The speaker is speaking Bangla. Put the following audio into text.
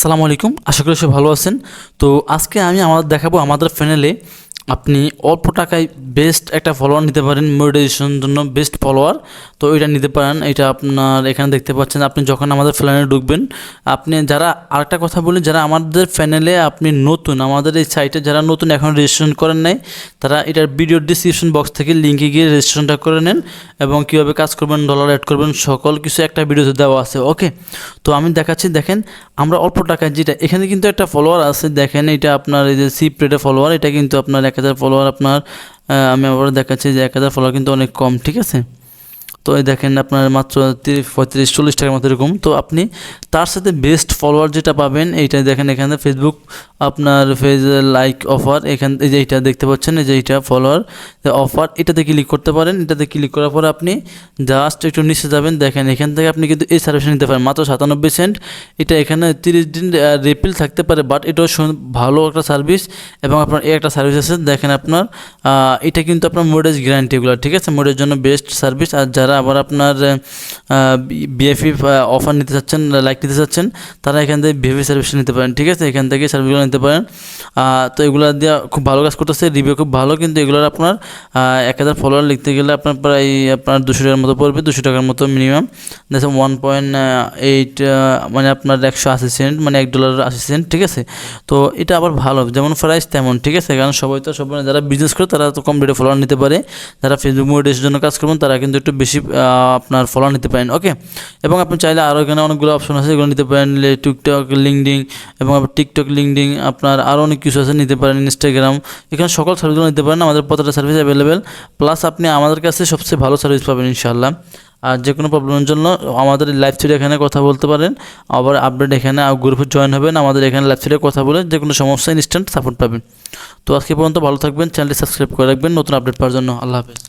আসসালামু আলাইকুম, আশা করি সবাই ভালো আছেন। তো আজকে আমি দেখাবো আমাদের চ্যানেলে আপনি অল্প টাকায় বেস্ট একটা ফলোয়ার নিতে পারেন, মনিটাইজেশনের জন্য বেস্ট ফলোয়ার। তো এটা নিতে পারেন, এটা আপনার এখানে দেখতে পাচ্ছেন। আপনি যখন আমাদের চ্যানেলে ঢুকবেন, আপনি যারা আরেকটা কথা বলি, যারা আমাদের চ্যানেলে আপনি নতুন, আমাদের এই সাইটে যারা নতুন এখন রেজিস্ট্রেশন করেন নাই, তারা এটার ভিডিও ডিসক্রিপশন বক্স থেকে লিঙ্কে গিয়ে রেজিস্ট্রেশনটা করে নেন এবং কীভাবে কাজ করবেন, ডলার অ্যাড করবেন, সকল কিছু একটা ভিডিওতে দেওয়া আছে। ওকে, তো আমি দেখাচ্ছি। দেখেন, আমরা অল্প টাকায় যেটা এখানে কিন্তু একটা ফলোয়ার আছে, দেখেন এটা আপনার এই যে সিপ রেটের ফলোয়ার, এটা কিন্তু আপনার 1000 ফলোয়ার আপনার আমি আবার দেখাচ্ছি যে 1000 ফলোয়ার কিন্তু অনেক কম, ঠিক আছে। তো এই দেখেন আপনার মাত্র 35-40 টাকার মতো এরকম। তো আপনি তার সাথে বেস্ট ফলোয়ার যেটা পাবেন এইটা দেখেন, এখানে ফেসবুক আপনার পেজ লাইক অফার, এখান এই যে এইটা দেখতে পাচ্ছেন, এই যে এইটা ফলোয়ার অফার, এটাতে ক্লিক করতে পারেন। এটাতে ক্লিক করার পরে আপনি জাস্ট একটু নিচে যাবেন, দেখেন এখান থেকে আপনি কিন্তু এই সার্ভিস নিতে পারেন মাত্র 97 সেন্ট। এটা এখানে 30 দিন রিপিল থাকতে পারে, বাট এটাও ভালো একটা সার্ভিস। এবং আপনার এই একটা সার্ভিস আছে, দেখেন আপনার এটা কিন্তু আপনার মোডেজ গ্যারান্টি এগুলো, ঠিক আছে। মোডের জন্য বেস্ট সার্ভিস। আর যারা আবার আপনার বিএফি অফার নিতে চাচ্ছেন, লাইক নিতে চাচ্ছেন, তারা এখান থেকে বিএফি সার্ভিস নিতে পারেন, ঠিক আছে। এখান থেকে সার্ভিসগুলো নিতে পারেন। তো এগুলো দিয়ে খুব ভালো কাজ করতেছে, রিভিউ খুব ভালো। কিন্তু এগুলোর আপনার 1000 ফলোয়ার লিখতে গেলে আপনার প্রায় আপনার 200 টাকার মতো পড়বে, 200 টাকার মতো মিনিমাম। দেখেন 1.8 মানে আপনার 180 সেন্ট, মানে $1.80, ঠিক আছে। তো এটা আবার ভালো, যেমন প্রাইস তেমন, ঠিক আছে। কারণ সবাই যারা বিজনেস করে তারা তো কম রেটে ফলোয়ার নিতে পারে, যারা ফেসবুক মনিটাইজেশনের জন্য কাজ করবেন তারা কিন্তু একটু বেশি আপনার ফলোয়ার নিতে পারেন। ওকে, এবং আপনি চাইলে আরও এখানে অনেকগুলো অপশন আছে, এগুলো নিতে পারেন। টিকটক, লিঙ্কডিন, এবং আপনার টিকটক, লিঙ্কডিন, আপনার আরও অনেক কিছু আছে, নিতে পারেন। ইনস্টাগ্রাম, এখানে সকল সার্ভিসগুলো নিতে পারেন। আমাদের প্রত্যেকটা সার্ভিস অ্যাভেলেবেল, প্লাস আপনি আমাদের কাছে সবচেয়ে ভালো সার্ভিস পাবেন ইনশাআল্লাহ। আর যে কোনো প্রবলেমের জন্য আমাদের লাইভ চ্যাটে এখানে কথা বলতে পারেন, আবার আপডেট এখানে গ্রুপে জয়েন হবেন, আমাদের এখানে লাইভ চ্যাটে কথা বলে যে কোনো সমস্যা ইনস্ট্যান্ট সাপোর্ট পাবেন। তো আজকে পর্যন্ত ভালো থাকবেন, চ্যানেলটি সাবস্ক্রাইব করে রাখবেন নতুন আপডেট পাওয়ার জন্য। আল্লাহ হাফেজ।